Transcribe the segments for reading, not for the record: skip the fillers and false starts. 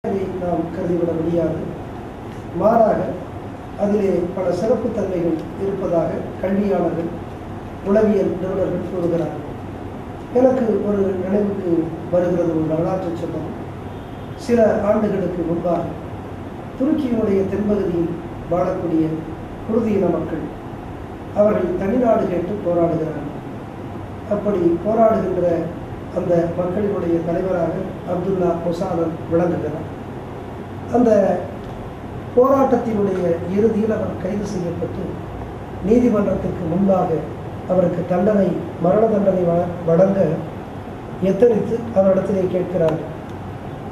நாம் கருதிவிட முடியாது. மாறாக அதிலே பல சிறப்பு தன்மைகள் இருப்பதாக கல்வியாளர்கள், உளவியல் நிபுணர்கள் கூறுகிறார்கள். எனக்கு ஒரு நினைவுக்கு வருகிறது ஒரு வரலாற்று சம்பவம். சில ஆண்டுகளுக்கு முன்பாக துருக்கியினுடைய தென்பகுதியில் வாழக்கூடிய குர்து இன மக்கள் அவர்கள் தனிநாடு கேட்டு போராடுகிறார்கள். அப்படி போராடுகின்ற அந்த மக்களினுடைய தலைவராக அப்துல்லா ஒசாலன் விளங்குகிறார். அந்த போராட்டத்தினுடைய இறுதியில் அவர் கைது செய்யப்பட்டு நீதிமன்றத்திற்கு முன்பாக அவருக்கு மரண தண்டனை வழங்க எத்தனித்து அவரிடத்திலே கேட்கிறார்கள்,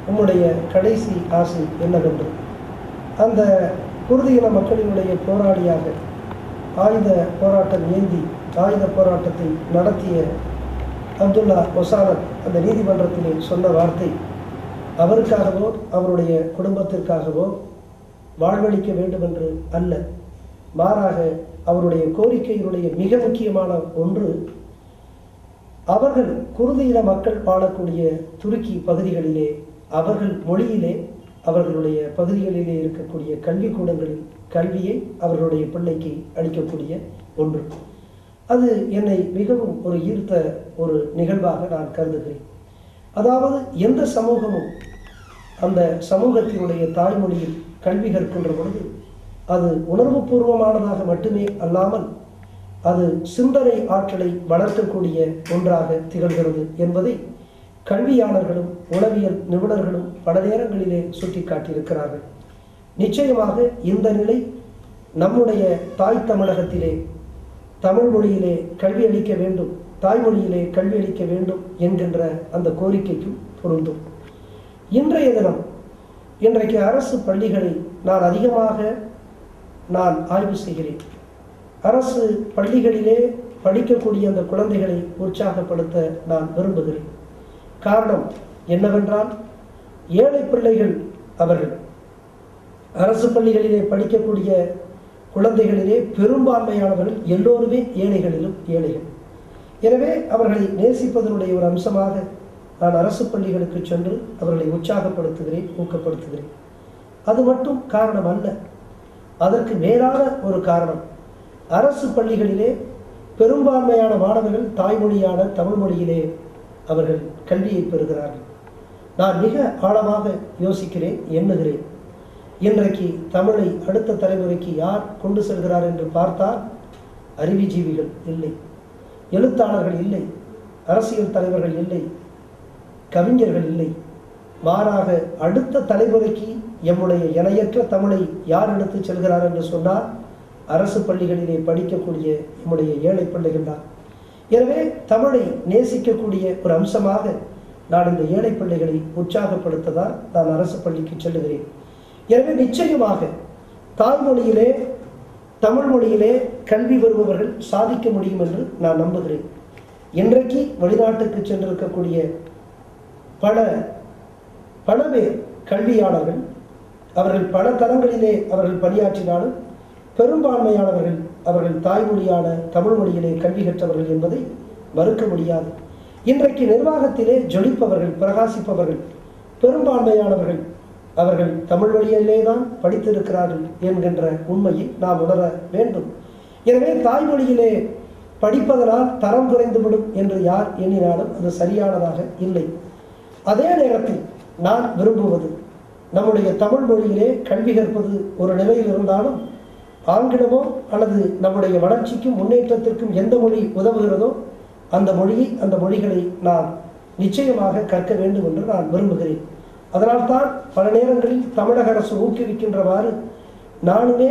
உம்முடைய கடைசி ஆசை என்னவென்று. அந்த குர்து இன மக்களினுடைய போராளியாக ஆயுத போராட்டம் ஏந்தி ஆயுத போராட்டத்தை நடத்திய அப்துல்லா ஒசாலன் அந்த நீதிமன்றத்திலே சொன்ன வார்த்தை, அவருக்காகவோ அவருடைய குடும்பத்திற்காகவோ வாழ்வளிக்க வேண்டும் என்று அல்ல, மாறாக அவருடைய கோரிக்கையினுடைய மிக முக்கியமான ஒன்று, அவர்கள் குர்து இன மக்கள் வாழக்கூடிய துருக்கி பகுதிகளிலே அவர்கள் மொழியிலே அவர்களுடைய பகுதிகளிலே இருக்கக்கூடிய கல்விக்கூடங்களில் கல்வியை அவர்களுடைய பிள்ளைக்கு அளிக்கக்கூடிய ஒன்று. அது என்னை மிகவும் ஒரு ஈர்த்த ஒரு நிகழ்வாக நான் கருதுகிறேன். அதாவது எந்த சமூகமும் அந்த சமூகத்தினுடைய தாய்மொழியில் கல்வி கற்கின்ற பொழுது அது உணர்வுபூர்வமானதாக மட்டுமே அல்லாமல் அது சிந்தனை ஆற்றலை வளர்க்கக்கூடிய ஒன்றாக திகழ்கிறது என்பதை கல்வியாளர்களும் உளவியல் நிபுணர்களும் பல நேரங்களிலே சுட்டி காட்டியிருக்கிறார்கள். நிச்சயமாக இந்த நிலை நம்முடைய தாய் தமிழகத்திலே தமிழ் மொழியிலே கல்வி அளிக்க வேண்டும், தாய்மொழியிலே கல்வி அளிக்க வேண்டும் என்கின்ற அந்த கோரிக்கைக்கும் பொருந்தும். இன்றைய தினம் இன்றைக்கு அரசு பள்ளிகளை நான் அதிகமாக ஆய்வு செய்கிறேன். அரசு பள்ளிகளிலே படிக்கக்கூடிய அந்த குழந்தைகளை உற்சாகப்படுத்த நான் விரும்புகிறேன். காரணம் என்னவென்றால், ஏழை பிள்ளைகள் அவர்கள். அரசு பள்ளிகளிலே படிக்கக்கூடிய குழந்தைகளிலே பெரும்பான்மையானவர்கள் எல்லோருமே ஏழைகளிலும் ஏழைகள். எனவே அவர்களை நேசிப்பதனுடைய ஒரு அம்சமாக நான் அரசு பள்ளிகளுக்கு சென்று அவர்களை உற்சாகப்படுத்துகிறேன், ஊக்கப்படுத்துகிறேன். அது மட்டும் காரணம் அல்ல, அதற்கு மேலான ஒரு காரணம், அரசு பள்ளிகளிலே பெரும்பான்மையான மாணவர்கள் தாய்மொழியான தமிழ் மொழியிலே அவர்கள் கல்வியை பெறுகிறார்கள். நான் மிக ஆழமாக யோசிக்கிறேன், எண்ணுகிறேன். இன்றைக்கு தமிழை அடுத்த தலைமுறைக்கு யார் கொண்டு செல்கிறார் என்று பார்த்தால் அறிவுஜீவிகள் இல்லை, எழுத்தாளர்கள் இல்லை, அரசியல் தலைவர்கள் இல்லை, கவிஞர்கள் இல்லை. மாறாக அடுத்த தலைமுறைக்கு எம்முடைய இணையற்ற தமிழை யார் எடுத்து செல்கிறார் என்று சொன்னால் அரசு பள்ளிகளிலே படிக்கக்கூடிய எம்முடைய ஏழை பிள்ளைகள் தான். எனவே தமிழை நேசிக்கக்கூடிய ஒரு அம்சமாக நான் இந்த ஏழை பிள்ளைகளை உற்சாகப்படுத்ததான் நான் அரசு பள்ளிக்கு செல்லுகிறேன். எனவே நிச்சயமாக தாய்மொழியிலே தமிழ் மொழியிலே கல்வி பெறுபவர்கள் சாதிக்க முடியும் என்று நான் நம்புகிறேன். இன்றைக்கு வெளிநாட்டுக்கு சென்றிருக்கக்கூடிய பல பேர் கல்வியாளர்கள், அவர்கள் பல தளங்களிலே அவர்கள் பணியாற்றினாலும் பெரும்பான்மையானவர்கள் அவர்கள் தாய்மொழியான தமிழ் மொழியிலே கல்வி கற்றவர்கள் என்பதை மறுக்க முடியாது. இன்றைக்கு நிர்வாகத்திலே ஜொலிப்பவர்கள், பிரகாசிப்பவர்கள் பெரும்பான்மையானவர்கள் அவர்கள் தமிழ் வழியிலே தான் படித்திருக்கிறார்கள் என்கின்ற உண்மையை நாம் உணர வேண்டும். எனவே தாய்மொழியிலே படிப்பதனால் தரம் குறைந்துவிடும் என்று யார் எண்ணினாலும் அது சரியானதாக இல்லை. அதே நேரத்தில் நான் விரும்புவது, நம்முடைய தமிழ் மொழியிலே கல்வி கற்பது ஒரு நிலையில் இருந்தாலும் ஆங்கிலமோ அல்லது நம்முடைய வளர்ச்சிக்கும் முன்னேற்றத்திற்கும் எந்த மொழி உதவுகிறதோ அந்த மொழிகளை நாம் நிச்சயமாக கற்க வேண்டும் என்று நான் விரும்புகிறேன். அதனால்தான் பல நேரங்களில் தமிழக அரசு ஊக்குவிக்கின்றவாறு நானுமே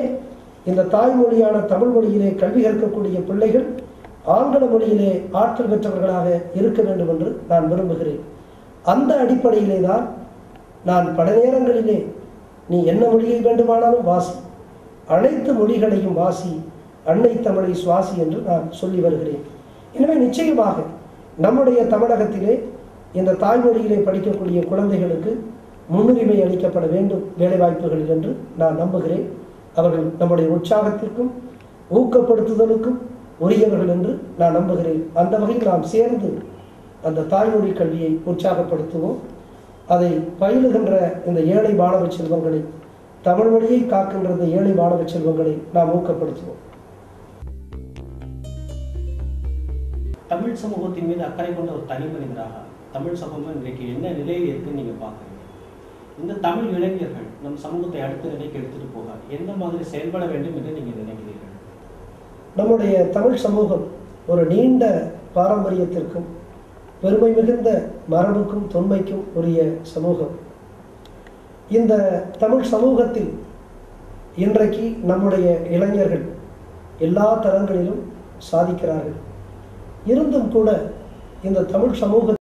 இந்த தாய்மொழியான தமிழ் மொழியிலே கல்வி கற்கக்கூடிய பிள்ளைகள் ஆங்கில மொழியிலே ஆற்றல் பெற்றவர்களாக இருக்க வேண்டும் என்று நான் விரும்புகிறேன். அந்த அடிப்படையிலே தான் நான் பல நேரங்களிலே நீ என்ன மொழியை வேண்டுமானாலும் வாசி, அனைத்து மொழிகளையும் வாசி, அன்னை தமிழை சுவாசி என்று நான் சொல்லி வருகிறேன். எனவே நிச்சயமாக நம்முடைய தமிழகத்திலே இந்த தாய்மொழியிலே படிக்கக்கூடிய குழந்தைகளுக்கு முன்னுரிமை அளிக்கப்பட வேண்டும் வேலைவாய்ப்புகளில் என்று நான் நம்புகிறேன். அவர்கள் நம்முடைய உற்சாகத்திற்கும் ஊக்கப்படுத்துதலுக்கும் உரியவர்கள் என்று நான் நம்புகிறேன். அந்த வகையில் நாம் சேர்ந்து அந்த தாய்மொழி கல்வியை உற்சாகப்படுத்துவோம். அதை பயிலுகின்ற இந்த ஏழை மாணவ செல்வங்களை, தமிழ் மொழியை காக்கின்ற இந்த ஏழை மாணவ செல்வங்களை நாம் ஊக்கப்படுத்துவோம். தமிழ் சமூகத்தின் மீது அக்கறை கொண்ட ஒரு தனி மனிதராக தமிழ் சமூகம் இன்றைக்கு என்ன நிலையில் இருக்குன்னு நீங்க பாக்குறீங்க? இந்த தமிழ் இளைஞர்கள் நம் சமூகத்தை அடுத்த நிலைக்கு எடுத்துட்டு போக எந்த மாதிரி செயல்பட வேண்டும் என்று நீங்க நினைக்கிறீர்கள்? நம்முடைய தமிழ் சமூகம் ஒரு நீண்ட பாரம்பரியத்திற்கும் பெருமை மிகுந்த மரபுக்கும் தொன்மைக்கும் உரிய சமூகம். இந்த தமிழ் சமூகத்தில் இன்றைக்கு நம்முடைய இளைஞர்கள் எல்லா தரங்களிலும் சாதிக்கிறார்கள். இருந்தும் கூட இந்த தமிழ் சமூக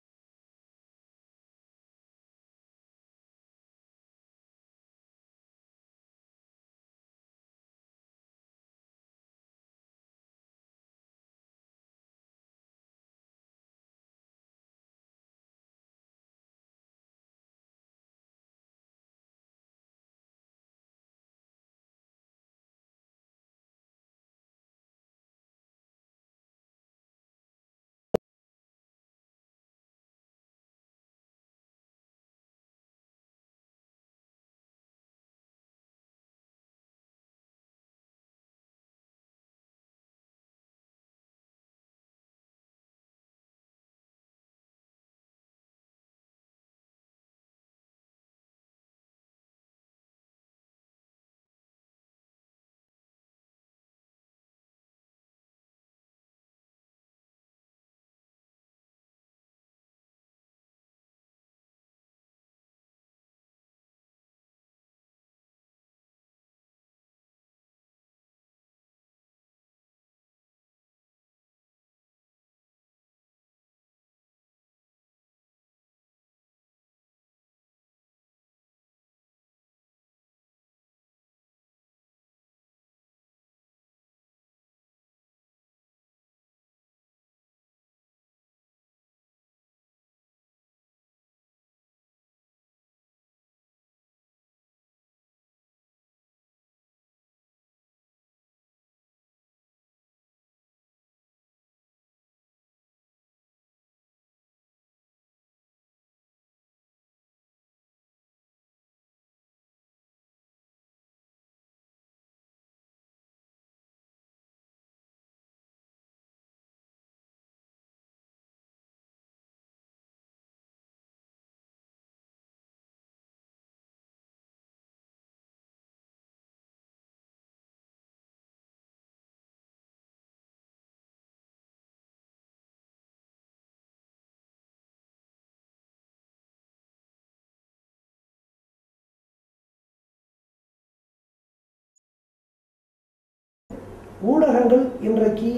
ஊடகங்கள் இன்றைக்கு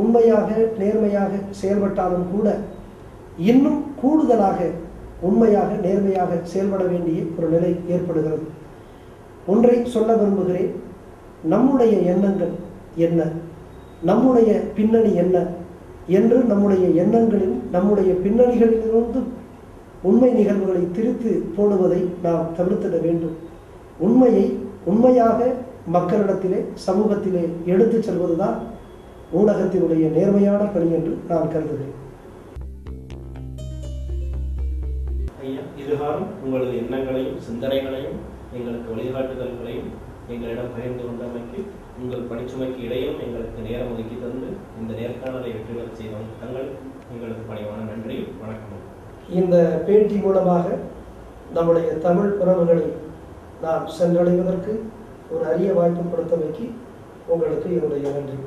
உண்மையாக நேர்மையாக செயல்பட்டாலும் கூட இன்னும் கூடுதலாக உண்மையாக நேர்மையாக செயல்பட வேண்டிய ஒரு நிலை ஏற்படுகிறது. ஒன்றை சொல்ல விரும்புகிறேன். நம்முடைய எண்ணங்கள் என்ன, நம்முடைய பின்னணி என்ன என்று நம்முடைய எண்ணங்களில் நம்முடைய பின்னணிகளிலிருந்து உண்மை நிகழ்வுகளை திரித்து போடுவதை நாம் தவிர்த்திட வேண்டும். உண்மையை உண்மையாக மக்களிடத்திலே சமூகத்திலே எடுத்துச் செல்வதுதான் ஊடகத்தினுடைய நேர்மையான பணி என்று நான் கருதுகிறேன். ஐயா, இதுகாலம் உங்களது எண்ணங்களையும் சிந்தனைகளையும் எங்களுக்கு வழிகாட்டுதல்களையும் எங்களிடம் பகிர்ந்து கொண்டமைக்கு உங்கள் பணிச்சுமைக்கு இடையும் எங்களுக்கு நேரம் ஒதுக்கி தந்து இந்த நேர்காணலை வெற்றி பெற செய்த தங்கள் எங்களுக்கு பணிவான நன்றி, வணக்கம். இந்த பேட்டி மூலமாக நம்முடைய தமிழ் உறவுகளை நாம் சென்றடைவதற்கு ஒரு அரிய வாய்ப்பு கொடுத்தமைக்கு உங்களுக்கு என்னுடைய நன்றி.